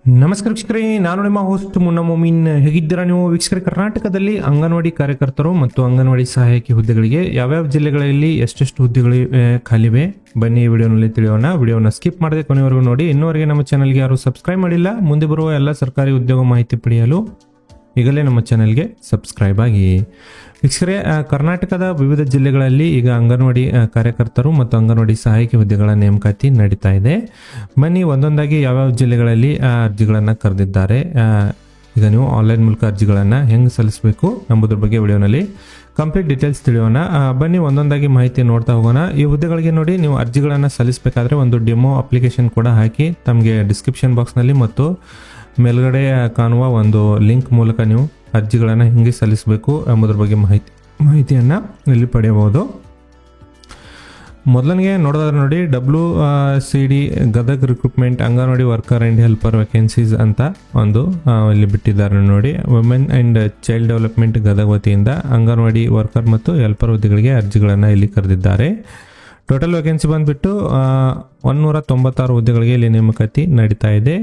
ನಮಸ್ಕಾರ ವೀಕ್ಷಕರೇ, ನಾನು ನಿಮ್ಮ ಹೋಸ್ಟ್ ಮುನ್ನ ಮೊಮಿನ್. ಹೇಗಿದ್ದೀರಾ ನೀವು ವೀಕ್ಷಕರೇ? ಕರ್ನಾಟಕದಲ್ಲಿ ಅಂಗನವಾಡಿ ಕಾರ್ಯಕರ್ತರು ಮತ್ತು ಅಂಗನವಾಡಿ ಸಹಾಯಕಿ ಹುದ್ದೆಗಳಿಗೆ ಯಾವ್ಯಾವ ಜಿಲ್ಲೆಗಳಲ್ಲಿ ಎಷ್ಟೆಷ್ಟು ಹುದ್ದೆಗಳು ಖಾಲಿವೆ ಬನ್ನಿ ಈ ವಿಡಿಯೋನಲ್ಲಿ ತಿಳಿಯೋಣ. ವಿಡಿಯೋನ ಸ್ಕಿಪ್ ಮಾಡದೆ ಕೊನೆವರೆಗೂ ನೋಡಿ. ಇನ್ನೂವರೆಗೆ ನಮ್ಮ ಚಾನಲ್ಗೆ ಯಾರು ಸಬ್ಸ್ಕ್ರೈಬ್ ಮಾಡಿಲ್ಲ, ಮುಂದೆ ಬರುವ ಎಲ್ಲ ಸರ್ಕಾರಿ ಉದ್ಯೋಗ ಮಾಹಿತಿ ಪಡೆಯಲು ಈಗಲೇ ನಮ್ಮ ಚಾನೆಲ್ಗೆ ಸಬ್ಸ್ಕ್ರೈಬ್ ಆಗಿ. ವೀಕ್ಷಕರೇ, ಕರ್ನಾಟಕದ ವಿವಿಧ ಜಿಲ್ಲೆಗಳಲ್ಲಿ ಈಗ ಅಂಗನವಾಡಿ ಕಾರ್ಯಕರ್ತರು ಮತ್ತು ಅಂಗನವಾಡಿ ಸಹಾಯಕಿ ಹುದ್ದೆಗಳ ನೇಮಕಾತಿ ನಡೀತಾ ಇದೆ. ಬನ್ನಿ ಒಂದೊಂದಾಗಿ ಯಾವ್ಯಾವ ಜಿಲ್ಲೆಗಳಲ್ಲಿ ಅರ್ಜಿಗಳನ್ನು ಕರೆದಿದ್ದಾರೆ, ಈಗ ನೀವು ಆನ್ಲೈನ್ ಮೂಲಕ ಅರ್ಜಿಗಳನ್ನು ಹೆಂಗೆ ಸಲ್ಲಿಸಬೇಕು ಎಂಬುದ್ರ ಬಗ್ಗೆ ವಿಡಿಯೋನಲ್ಲಿ ಕಂಪ್ಲೀಟ್ ಡೀಟೇಲ್ಸ್ ತಿಳಿಯೋಣ. ಬನ್ನಿ ಒಂದೊಂದಾಗಿ ಮಾಹಿತಿ ನೋಡ್ತಾ ಹೋಗೋಣ. ಈ ಹುದ್ದೆಗಳಿಗೆ ನೋಡಿ, ನೀವು ಅರ್ಜಿಗಳನ್ನು ಸಲ್ಲಿಸಬೇಕಾದ್ರೆ ಒಂದು ಡೆಮೋ ಅಪ್ಲಿಕೇಶನ್ ಕೂಡ ಹಾಕಿ ತಮಗೆ ಡಿಸ್ಕ್ರಿಪ್ಷನ್ ಬಾಕ್ಸ್ನಲ್ಲಿ ಮತ್ತು ಮೇಲ್ಗಡೆ ಕಾಣುವ ಒಂದು ಲಿಂಕ್ ಮೂಲಕ ನೀವು ಅರ್ಜಿಗಳನ್ನು ಹೆಂಗೆ ಸಲ್ಲಿಸಬೇಕು ಎಂಬುದರ ಬಗ್ಗೆ ಮಾಹಿತಿಯನ್ನು ಇಲ್ಲಿ ಪಡೆಯಬಹುದು. ಮೊದಲನಿಗೆ ನೋಡೋದಾದ್ರೆ ನೋಡಿ, WCD Gadag recruitment anganwadi worker and helper vacancies ಅಂತ ಒಂದು ಇಲ್ಲಿ ಬಿಟ್ಟಿದ್ದಾರೆ ನೋಡಿ. Women and child development Gadag ವತಿಯಿಂದ ಅಂಗನವಾಡಿ ವರ್ಕರ್ ಮತ್ತು ಹೆಲ್ಪರ್ ಹುದ್ದೆಗಳಿಗೆ ಅರ್ಜಿಗಳನ್ನು ಇಲ್ಲಿ ಕರೆದಿದ್ದಾರೆ. ಟೋಟಲ್ ವೇಕೆನ್ಸಿ ಬಂದುಬಿಟ್ಟು 196 ಹುದ್ದೆಗಳಿಗೆ ಇಲ್ಲಿ ನೇಮಕಾತಿ ನಡೀತಾ ಇದೆ.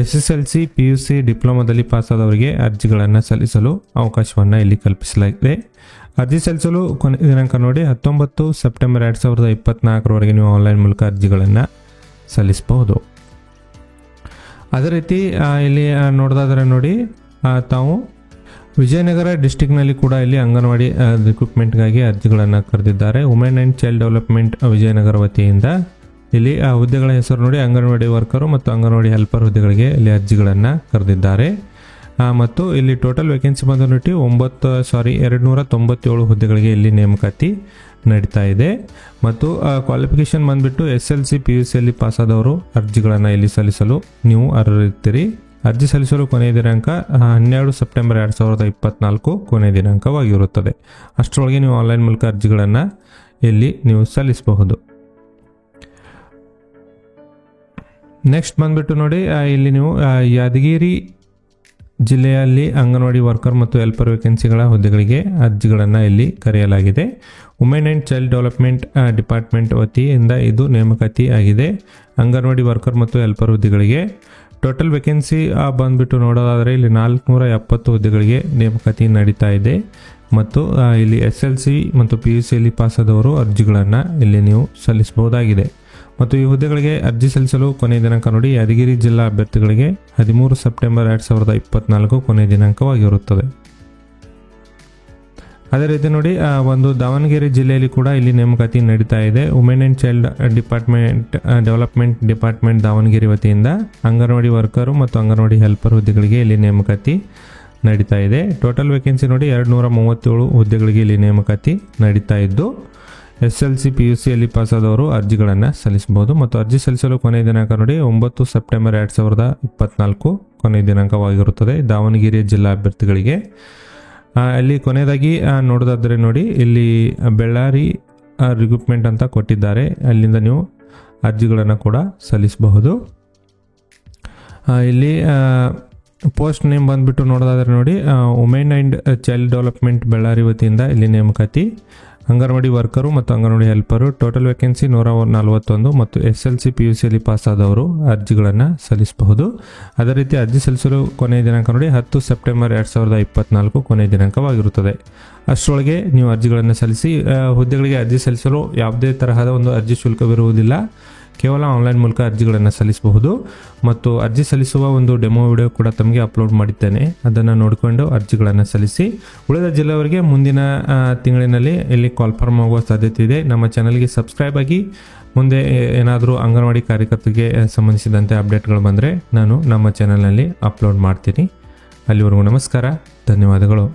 SSLC PUC ಡಿಪ್ಲೊಮಾದಲ್ಲಿ ಪಾಸಾದವರಿಗೆ ಅರ್ಜಿಗಳನ್ನು ಸಲ್ಲಿಸಲು ಅವಕಾಶವನ್ನು ಇಲ್ಲಿ ಕಲ್ಪಿಸಲಾಗಿದೆ. ಅರ್ಜಿ ಸಲ್ಲಿಸಲು ಕೊನೆ ದಿನಾಂಕ ನೋಡಿ 19 ಸೆಪ್ಟೆಂಬರ್ 2024 ನೀವು ಆನ್ಲೈನ್ ಮೂಲಕ ಅರ್ಜಿಗಳನ್ನು ಸಲ್ಲಿಸಬಹುದು. ಅದೇ ರೀತಿ ಇಲ್ಲಿ ನೋಡೋದಾದ್ರೆ ನೋಡಿ, ತಾವು ವಿಜಯನಗರ ಡಿಸ್ಟಿಕ್ನಲ್ಲಿ ಕೂಡ ಇಲ್ಲಿ ಅಂಗನವಾಡಿ ರಿಕ್ರೂಟ್ಮೆಂಟ್ಗಾಗಿ ಅರ್ಜಿಗಳನ್ನು ಕರೆದಿದ್ದಾರೆ. Women and child development Vijayanagara ವತಿಯಿಂದ ಇಲ್ಲಿ ಆ ಹುದ್ದೆಗಳ ಹೆಸರು ನೋಡಿ, ಅಂಗನವಾಡಿ ವರ್ಕರು ಮತ್ತು ಅಂಗನವಾಡಿ ಹೆಲ್ಪರ್ ಹುದ್ದೆಗಳಿಗೆ ಇಲ್ಲಿ ಅರ್ಜಿಗಳನ್ನು ಕರೆದಿದ್ದಾರೆ. ಮತ್ತು ಇಲ್ಲಿ ಟೋಟಲ್ ವೇಕೆನ್ಸಿ ಬಂದುಬಿಟ್ಟು 297 ಹುದ್ದೆಗಳಿಗೆ ಇಲ್ಲಿ ನೇಮಕಾತಿ ನಡೀತಾ ಇದೆ. ಮತ್ತು ಕ್ವಾಲಿಫಿಕೇಶನ್ ಬಂದುಬಿಟ್ಟು SLC PUCಯಲ್ಲಿ ಪಾಸಾದವರು ಅರ್ಜಿಗಳನ್ನು ಇಲ್ಲಿ ಸಲ್ಲಿಸಲು ನೀವು ಅರ್ಹರಿರ್ತೀರಿ. ಅರ್ಜಿ ಸಲ್ಲಿಸಲು ಕೊನೆಯ ದಿನಾಂಕ 12 ಸೆಪ್ಟೆಂಬರ್ 2024 ಕೊನೆಯ ದಿನಾಂಕವಾಗಿರುತ್ತದೆ. ಅಷ್ಟರೊಳಗೆ ನೀವು ಆನ್ಲೈನ್ ಮೂಲಕ ಅರ್ಜಿಗಳನ್ನು ಇಲ್ಲಿ ನೀವು ಸಲ್ಲಿಸಬಹುದು. ನೆಕ್ಸ್ಟ್ ಬಂದುಬಿಟ್ಟು ನೋಡಿ, ಇಲ್ಲಿ ನೀವು ಯಾದಗಿರಿ ಜಿಲ್ಲೆಯಲ್ಲಿ ಅಂಗನವಾಡಿ ವರ್ಕರ್ ಮತ್ತು ಹೆಲ್ಪರ್ ವೇಕೆನ್ಸಿಗಳ ಹುದ್ದೆಗಳಿಗೆ ಅರ್ಜಿಗಳನ್ನು ಇಲ್ಲಿ ಕರೆಯಲಾಗಿದೆ. Women and child development department ವತಿಯಿಂದ ಇದು ನೇಮಕಾತಿ ಆಗಿದೆ. ಅಂಗನವಾಡಿ ವರ್ಕರ್ ಮತ್ತು ಹೆಲ್ಪರ್ ಹುದ್ದೆಗಳಿಗೆ ಟೋಟಲ್ ವೇಕೆನ್ಸಿ ಬಂದುಬಿಟ್ಟು ನೋಡೋದಾದರೆ ಇಲ್ಲಿ 470 ಹುದ್ದೆಗಳಿಗೆ ನೇಮಕಾತಿ ನಡೀತಾ ಇದೆ. ಮತ್ತು ಇಲ್ಲಿ SLC ಮತ್ತು PUCಯಲ್ಲಿ ಪಾಸಾದವರು ಅರ್ಜಿಗಳನ್ನು ಇಲ್ಲಿ ನೀವು ಸಲ್ಲಿಸಬಹುದಾಗಿದೆ. ಮತ್ತು ಈ ಹುದ್ದೆಗಳಿಗೆ ಅರ್ಜಿ ಸಲ್ಲಿಸಲು ಕೊನೆಯ ದಿನಾಂಕ ನೋಡಿ, ಯಾದಗಿರಿ ಜಿಲ್ಲಾ ಅಭ್ಯರ್ಥಿಗಳಿಗೆ 13 ಸೆಪ್ಟೆಂಬರ್ 2024 ಕೊನೆಯ ದಿನಾಂಕವಾಗಿರುತ್ತದೆ. ಅದೇ ರೀತಿ ನೋಡಿ, ಒಂದು ದಾವಣಗೆರೆ ಜಿಲ್ಲೆಯಲ್ಲಿ ಕೂಡ ಇಲ್ಲಿ ನೇಮಕಾತಿ ನಡೀತಾ ಇದೆ. Women and child development department Davanagere ವತಿಯಿಂದ ಅಂಗನವಾಡಿ ವರ್ಕರು ಮತ್ತು ಅಂಗನವಾಡಿ ಹೆಲ್ಪರ್ ಹುದ್ದೆಗಳಿಗೆ ಇಲ್ಲಿ ನೇಮಕಾತಿ ನಡೀತಾ ಇದೆ. ಟೋಟಲ್ ವೇಕೆನ್ಸಿ ನೋಡಿ 237 ಹುದ್ದೆಗಳಿಗೆ ಇಲ್ಲಿ ನೇಮಕಾತಿ ನಡೀತಾ ಇದ್ದು, SLC PUCಯಲ್ಲಿ ಪಾಸಾದವರು ಅರ್ಜಿಗಳನ್ನು ಸಲ್ಲಿಸಬಹುದು. ಮತ್ತು ಅರ್ಜಿ ಸಲ್ಲಿಸಲು ಕೊನೆಯ ದಿನಾಂಕ ನೋಡಿ 9 ಸೆಪ್ಟೆಂಬರ್ 2024 ಕೊನೆಯ ದಿನಾಂಕವಾಗಿರುತ್ತದೆ ದಾವಣಗೆರೆ ಜಿಲ್ಲಾ ಅಭ್ಯರ್ಥಿಗಳಿಗೆ. ಅಲ್ಲಿ ಕೊನೆಯದಾಗಿ ನೋಡೋದಾದರೆ ನೋಡಿ, ಇಲ್ಲಿ ಬೆಳ್ಳಾರಿ ರಿಕ್ರೂಟ್ಮೆಂಟ್ ಅಂತ ಕೊಟ್ಟಿದ್ದಾರೆ, ಅಲ್ಲಿಂದ ನೀವು ಅರ್ಜಿಗಳನ್ನು ಕೂಡ ಸಲ್ಲಿಸಬಹುದು. ಇಲ್ಲಿ ಪೋಸ್ಟ್ ನೇಮ್ ಬಂದುಬಿಟ್ಟು ನೋಡೋದಾದರೆ ನೋಡಿ, women and child development Bellare ವತಿಯಿಂದ ಇಲ್ಲಿ ನೇಮಕಾತಿ ಅಂಗನವಾಡಿ ವರ್ಕರು ಮತ್ತು ಅಂಗನವಾಡಿ ಹೆಲ್ಪರು. ಟೋಟಲ್ ವೇಕೆನ್ಸಿ 141 ಮತ್ತು SLC PUCಯಲ್ಲಿ ಪಾಸಾದವರು ಅರ್ಜಿಗಳನ್ನು ಸಲ್ಲಿಸಬಹುದು. ಅದೇ ರೀತಿ ಅರ್ಜಿ ಸಲ್ಲಿಸಲು ಕೊನೆಯ ದಿನಾಂಕ ನೋಡಿ 10 ಸೆಪ್ಟೆಂಬರ್ 2024 ಕೊನೆಯ ದಿನಾಂಕವಾಗಿರುತ್ತದೆ. ಅಷ್ಟರೊಳಗೆ ನೀವು ಅರ್ಜಿಗಳನ್ನು ಸಲ್ಲಿಸಿ. ಹುದ್ದೆಗಳಿಗೆ ಅರ್ಜಿ ಸಲ್ಲಿಸಲು ಯಾವುದೇ ತರಹದ ಒಂದು ಅರ್ಜಿ ಶುಲ್ಕವಿರುವುದಿಲ್ಲ, ಕೇವಲ ಆನ್ಲೈನ್ ಮೂಲಕ ಅರ್ಜಿಗಳನ್ನು ಸಲ್ಲಿಸಬಹುದು. ಮತ್ತು ಅರ್ಜಿ ಸಲ್ಲಿಸುವ ಒಂದು ಡೆಮೋ ವಿಡಿಯೋ ಕೂಡ ತಮಗೆ ಅಪ್ಲೋಡ್ ಮಾಡಿದ್ದೇನೆ, ಅದನ್ನು ನೋಡಿಕೊಂಡು ಅರ್ಜಿಗಳನ್ನು ಸಲ್ಲಿಸಿ. ಉಳಿದ ಜಿಲ್ಲೆಯವರಿಗೆ ಮುಂದಿನ ತಿಂಗಳಿನಲ್ಲಿ ಇಲ್ಲಿ ಕಾಲ್ಫರ್ಮ್ ಆಗುವ ಸಾಧ್ಯತೆ ಇದೆ. ನಮ್ಮ ಚಾನಲ್ಗೆ ಸಬ್ಸ್ಕ್ರೈಬ್ ಆಗಿ. ಮುಂದೆ ಏನಾದರೂ ಅಂಗನವಾಡಿ ಕಾರ್ಯಕರ್ತರಿಗೆ ಸಂಬಂಧಿಸಿದಂತೆ ಅಪ್ಡೇಟ್ಗಳು ಬಂದರೆ ನಾನು ನಮ್ಮ ಚಾನಲ್ನಲ್ಲಿ ಅಪ್ಲೋಡ್ ಮಾಡ್ತೀನಿ. ಅಲ್ಲಿವರೆಗೂ ನಮಸ್ಕಾರ, ಧನ್ಯವಾದಗಳು.